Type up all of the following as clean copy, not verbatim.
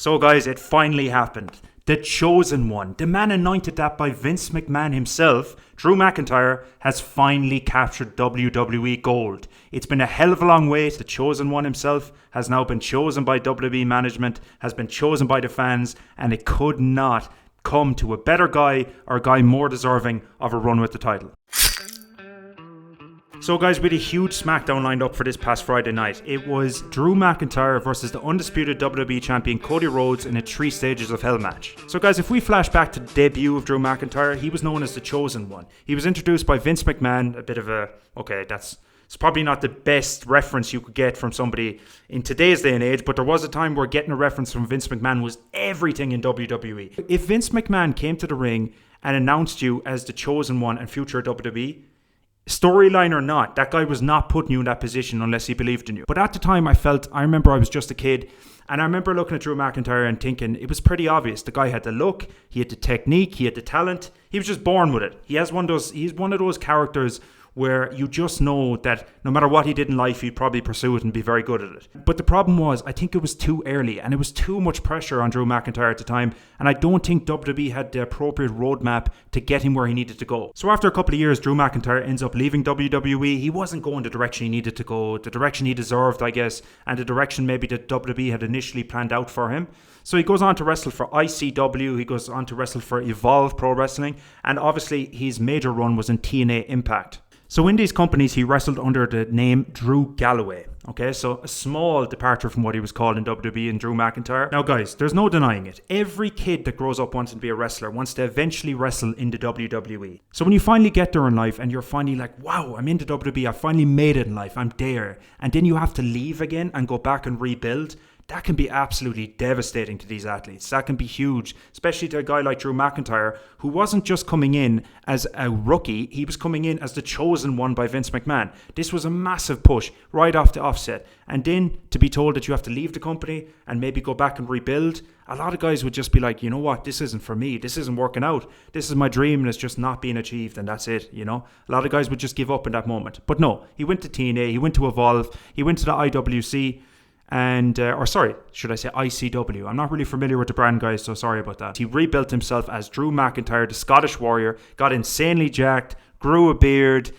So guys, it finally happened. The chosen one, the man anointed that by Vince McMahon himself, Drew McIntyre, has finally captured WWE gold. It's been a hell of a long wait. The chosen one himself has now been chosen by WWE management, has been chosen by the fans, and it could not come to a better guy or a guy more deserving of a run with the title. So guys, we had a huge SmackDown lined up for this past Friday night. It was Drew McIntyre versus the undisputed WWE Champion Cody Rhodes in a 3 stages of hell match. So guys, if we flash back to the debut of Drew McIntyre, he was known as the Chosen One. He was introduced by Vince McMahon, a bit of a, it's probably not the best reference you could get from somebody in today's day and age, but there was a time where getting a reference from Vince McMahon was everything in WWE. If Vince McMahon came to the ring and announced you as the Chosen One and future WWE, storyline or not, that guy was not putting you in that position unless he believed in you. But at the time, I remember I was just a kid, and I remember looking at Drew McIntyre and thinking it was pretty obvious. The guy had the look, he had the technique, he had the talent. He was just born with it. He's one of those characters where you just know that no matter what he did in life, he'd probably pursue it and be very good at it. But the problem was, I think it was too early, and it was too much pressure on Drew McIntyre at the time, and I don't think WWE had the appropriate roadmap to get him where he needed to go. So after a couple of years, Drew McIntyre ends up leaving WWE. He wasn't going the direction he needed to go, the direction he deserved, I guess, and the direction maybe that WWE had initially planned out for him. So he goes on to wrestle for ICW, he goes on to wrestle for Evolve Pro Wrestling, and obviously his major run was in TNA Impact. So in these companies, he wrestled under the name Drew Galloway. Okay, so a small departure from what he was called in WWE and Drew McIntyre. Now guys, there's no denying it. Every kid that grows up wants to be a wrestler, wants to eventually wrestle in the WWE. So when you finally get there in life and you're finally like, wow, I'm into WWE, I finally made it in life, I'm there. And then you have to leave again and go back and rebuild. That can be absolutely devastating to these athletes. That can be huge, especially to a guy like Drew McIntyre, who wasn't just coming in as a rookie, he was coming in as the chosen one by Vince McMahon. This was a massive push right off the offset. And then to be told that you have to leave the company and maybe go back and rebuild, a lot of guys would just be like, you know what, this isn't for me, this isn't working out, this is my dream and it's just not being achieved, and that's it, you know. A lot of guys would just give up in that moment. But no, he went to TNA, he went to Evolve, he went to the IWC, ICW. I'm not really familiar with the brand, guys, so sorry about that. He rebuilt himself as Drew McIntyre, the Scottish Warrior, got insanely jacked, grew a beard,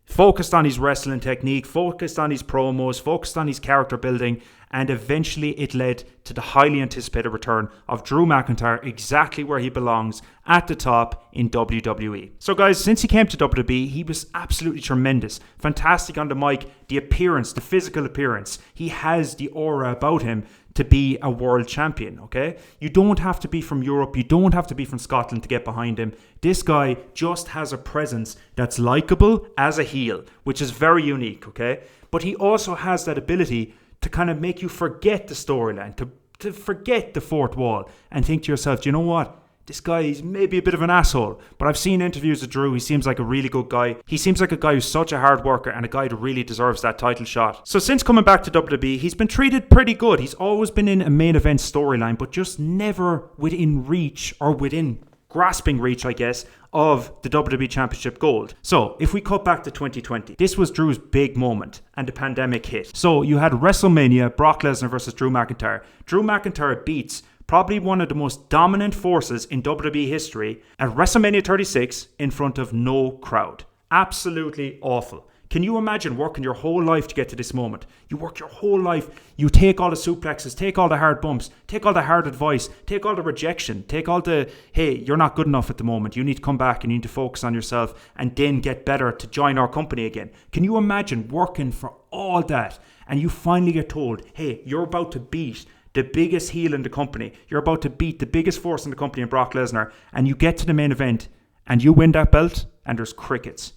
focused on his wrestling technique, focused on his promos, focused on his character building, and eventually it led to the highly anticipated return of Drew McIntyre exactly where he belongs, at the top in WWE. So guys, since he came to WWE, he was absolutely tremendous. Fantastic on the mic, the appearance, the physical appearance. He has the aura about him to be a world champion, okay? You don't have to be from Europe, you don't have to be from Scotland to get behind him. This guy just has a presence that's likable as a heel, which is very unique, okay? But he also has that ability to kind of make you forget the storyline, to forget the fourth wall and think to yourself, do you know what? This guy is maybe a bit of an asshole, but I've seen interviews with Drew. He seems like a really good guy. He seems like a guy who's such a hard worker and a guy that really deserves that title shot. So since coming back to WWE, he's been treated pretty good. He's always been in a main event storyline, but just never within reach or within grasping reach, I guess, of the WWE Championship gold. So if we cut back to 2020, this was Drew's big moment and the pandemic hit. So you had WrestleMania, Brock Lesnar versus Drew McIntyre. Drew McIntyre beats probably one of the most dominant forces in WWE history at WrestleMania 36 in front of no crowd. Absolutely awful. Can you imagine working your whole life to get to this moment? You work your whole life, you take all the suplexes, take all the hard bumps, take all the hard advice, take all the rejection, take all the, hey, you're not good enough at the moment, you need to come back and you need to focus on yourself and then get better to join our company again. Can you imagine working for all that and you finally get told, hey, you're about to beat the biggest heel in the company, you're about to beat the biggest force in the company in Brock Lesnar, and you get to the main event and you win that belt and there's crickets.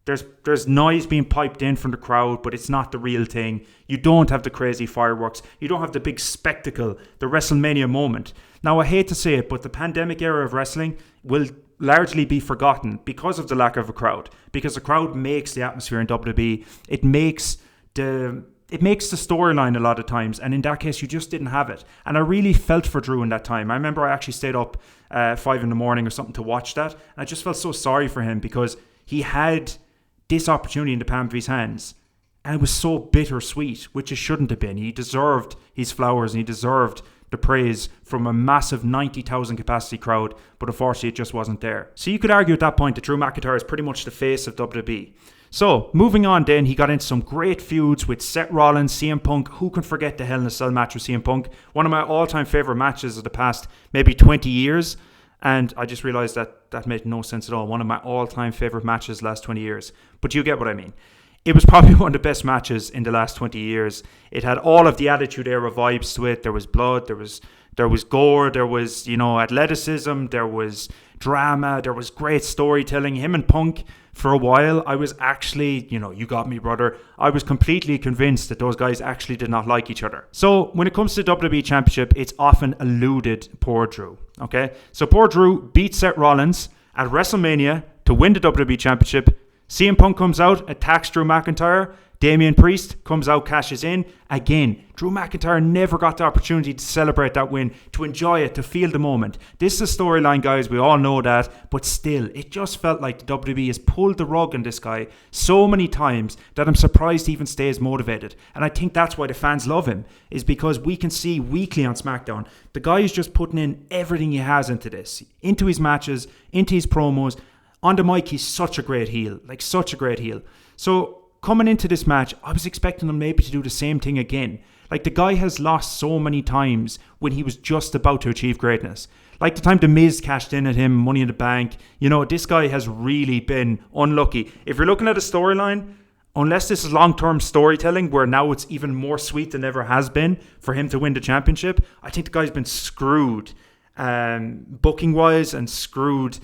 There's noise being piped in from the crowd, but it's not the real thing. You don't have the crazy fireworks. You don't have the big spectacle, the WrestleMania moment. Now, I hate to say it, but the pandemic era of wrestling will largely be forgotten because of the lack of a crowd. Because the crowd makes the atmosphere in WWE. It makes the storyline a lot of times, and in that case, you just didn't have it. And I really felt for Drew in that time. I remember I actually stayed up 5 a.m. or something to watch that, and I just felt so sorry for him because he had this opportunity in the palm of his hands, and it was so bittersweet, which it shouldn't have been. He deserved his flowers and he deserved the praise from a massive 90,000 capacity crowd, but unfortunately it just wasn't there. So you could argue at that point that Drew McIntyre is pretty much the face of WWE. So, moving on then, he got into some great feuds with Seth Rollins, CM Punk. Who can forget the Hell in a Cell match with CM Punk? One of my all-time favourite matches of the past maybe 20 years. And I just realised that made no sense at all. One of my all-time favourite matches the last 20 years. But you get what I mean. It was probably one of the best matches in the last 20 years. It had all of the Attitude Era vibes to it. There was blood, there was gore, there was, athleticism, there was drama, there was great storytelling. Him and Punk, for a while, I was actually, you got me, brother. I was completely convinced that those guys actually did not like each other. So when it comes to WWE Championship, it's often eluded poor Drew. Okay, so poor Drew beat Seth Rollins at WrestleMania to win the WWE Championship. CM Punk comes out, attacks Drew McIntyre. Damian Priest comes out, cashes in. Again, Drew McIntyre never got the opportunity to celebrate that win, to enjoy it, to feel the moment. This is a storyline, guys. We all know that. But still, it just felt like the WWE has pulled the rug on this guy so many times that I'm surprised he even stays motivated. And I think that's why the fans love him, is because we can see weekly on SmackDown, the guy is just putting in everything he has into this, into his matches, into his promos. On the mic, he's such a great heel, such a great heel. So, coming into this match, I was expecting him maybe to do the same thing again. The guy has lost so many times when he was just about to achieve greatness. Like the time The Miz cashed in at him, Money in the Bank. This guy has really been unlucky. If you're looking at a storyline, unless this is long-term storytelling where now it's even more sweet than ever has been for him to win the championship, I think the guy's been screwed booking-wise and screwed...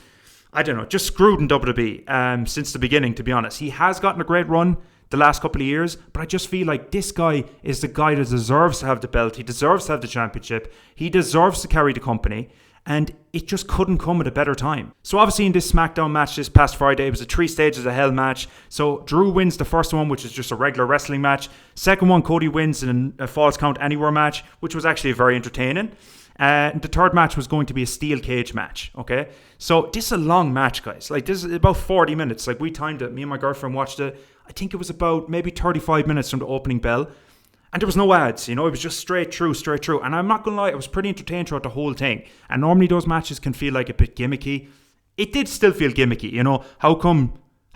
I don't know, just screwed in WWE since the beginning, to be honest. He has gotten a great run the last couple of years, but I just feel like this guy is the guy that deserves to have the belt. He deserves to have the championship. He deserves to carry the company, and it just couldn't come at a better time. So obviously in this SmackDown match this past Friday, it was a 3 stages of hell match. So Drew wins the first one, which is just a regular wrestling match. Second one, Cody wins in a Falls Count Anywhere match, which was actually very entertaining. The third match was going to be a steel cage match, okay? So this is a long match, guys. This is about 40 minutes. We timed it. Me and my girlfriend watched it. I think it was about maybe 35 minutes from the opening bell. And there was no ads, it was just straight through. And I'm not going to lie, I was pretty entertained throughout the whole thing. And normally those matches can feel like a bit gimmicky. It did still feel gimmicky, How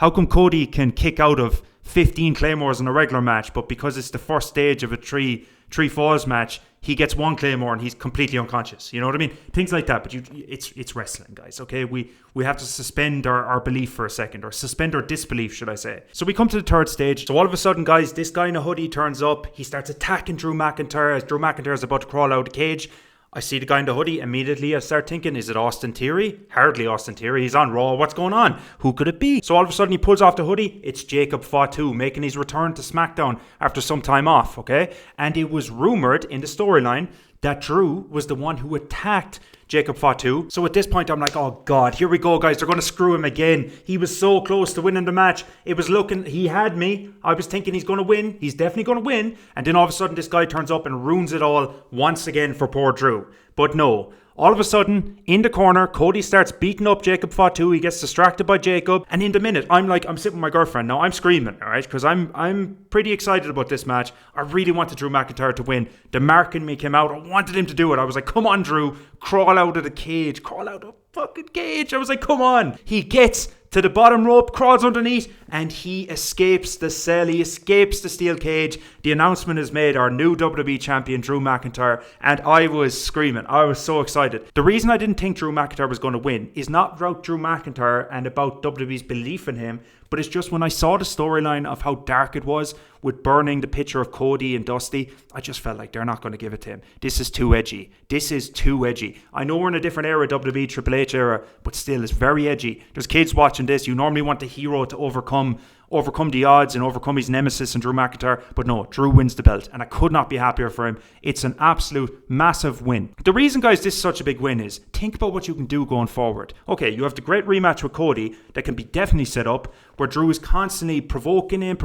come Cody can kick out of 15 Claymores in a regular match, but because it's the first stage of a three falls match, he gets one Claymore and he's completely unconscious. You know what I mean? Things like that. But it's wrestling, guys, okay? We have to suspend our belief for a second, or suspend our disbelief, should I say. So we come to the third stage. So all of a sudden, guys, this guy in a hoodie turns up. He starts attacking Drew McIntyre as Drew McIntyre is about to crawl out of the cage. I see the guy in the hoodie. Immediately I start thinking, is it Austin Theory? Hardly Austin Theory. He's on Raw. What's going on? Who could it be? So all of a sudden he pulls off the hoodie. It's Jacob Fatu making his return to SmackDown after some time off, okay? And it was rumoured in the storyline that Drew was the one who attacked Jacob Fatu. So at this point, I'm like, oh God, here we go, guys. They're going to screw him again. He was so close to winning the match. It was looking, he had me. I was thinking he's going to win. He's definitely going to win. And then all of a sudden, this guy turns up and ruins it all once again for poor Drew. But no. All of a sudden, in the corner, Cody starts beating up Jacob Fatu. He gets distracted by Jacob. And in the minute, I'm sitting with my girlfriend. Now, I'm screaming, all right? Because I'm pretty excited about this match. I really wanted Drew McIntyre to win. The mark in me came out. I wanted him to do it. I was like, come on, Drew. Crawl out of the cage. Crawl out of the fucking cage. I was like, come on. He gets to the bottom rope, crawls underneath, and he escapes the cell. He escapes the steel cage. The announcement is made, our new WWE champion, Drew McIntyre, and I was screaming. I was so excited. The reason I didn't think Drew McIntyre was going to win is not about Drew McIntyre and about WWE's belief in him, but it's just when I saw the storyline of how dark it was with burning the picture of Cody and Dusty, I just felt like they're not going to give it to him. This is too edgy. This is too edgy. I know we're in a different era, WWE, Triple H era, but still, it's very edgy. There's kids watching this. You normally want the hero to overcome the odds and overcome his nemesis and Drew McIntyre, but no, Drew wins the belt, and I could not be happier for him. It's an absolute massive win. The reason, guys, this is such a big win is, think about what you can do going forward. Okay, you have the great rematch with Cody that can be definitely set up, where Drew is constantly provoking him,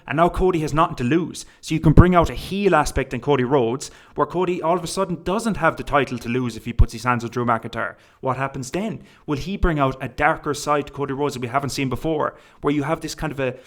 and now Cody has nothing to lose. So you can bring out a heel aspect in Cody Rhodes, where Cody all of a sudden doesn't have the title to lose if he puts his hands on Drew McIntyre. What happens then? Will he bring out a darker side to Cody Rhodes that we haven't seen before, where you have this kind of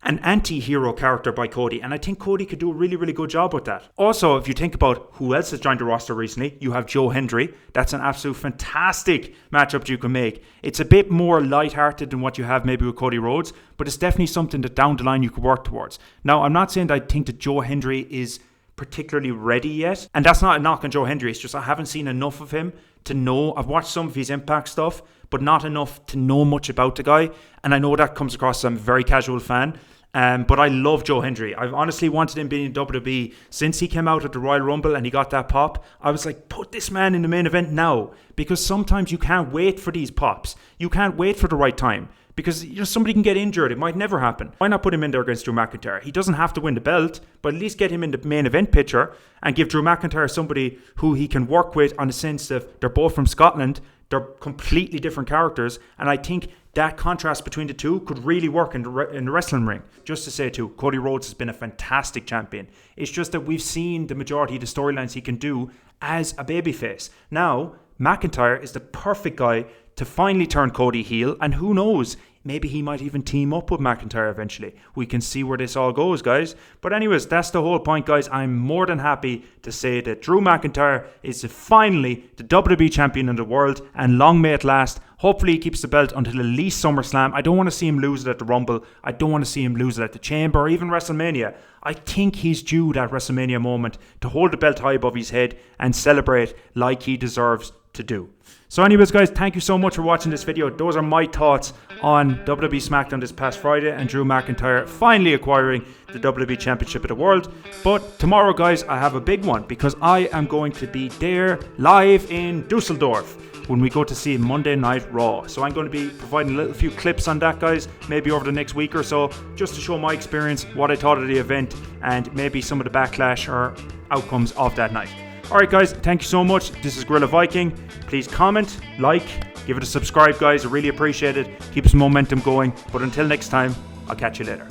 an anti-hero character by Cody, and I think Cody could do a really, really good job with that. Also, if you think about who else has joined the roster recently, you have Joe Hendry. That's an absolute fantastic matchup you can make. It's a bit more lighthearted than what you have maybe with Cody Rhodes, but it's definitely something that down the line you could work towards. Now, I'm not saying that I think that Joe Hendry is particularly ready yet, and that's not a knock on Joe Hendry. It's just I haven't seen enough of him to know. I've watched some of his Impact stuff, but not enough to know much about the guy, and I know that comes across as I'm a very casual fan. But I love Joe Hendry. I've honestly wanted him being in WWE since he came out at the Royal Rumble and he got that pop. I was like, put this man in the main event now, because sometimes you can't wait for these pops. You can't wait for the right time, because somebody can get injured. It might never happen. Why not put him in there against Drew McIntyre? He doesn't have to win the belt, but at least get him in the main event picture and give Drew McIntyre somebody who he can work with, on the sense that they're both from Scotland. They're completely different characters, and I think that contrast between the two could really work in the wrestling ring. Just to say too, Cody Rhodes has been a fantastic champion. It's just that we've seen the majority of the storylines he can do as a babyface. Now, McIntyre is the perfect guy to finally turn Cody heel, and who knows, maybe he might even team up with McIntyre eventually. We can see where this all goes, guys. But anyways, that's the whole point, guys. I'm more than happy to say that Drew McIntyre is finally the WWE champion in the world, and long may it last. Hopefully he keeps the belt until at least SummerSlam. I don't want to see him lose it at the Rumble. I don't want to see him lose it at the Chamber or even WrestleMania. I think he's due that WrestleMania moment to hold the belt high above his head and celebrate like he deserves to do. So anyways, guys, thank you so much for watching this video. Those are my thoughts on WWE SmackDown this past Friday and Drew McIntyre finally acquiring the WWE Championship of the World. But tomorrow, guys, I have a big one, because I am going to be there live in Dusseldorf when we go to see Monday Night Raw. So I'm going to be providing a little few clips on that, guys, maybe over the next week or so, just to show my experience, what I thought of the event, and maybe some of the backlash or outcomes of that night. Alright, guys, thank you so much. This is Gorilla Viking. Please comment, like, give it a subscribe, guys. I really appreciate it. Keep some momentum going. But until next time, I'll catch you later.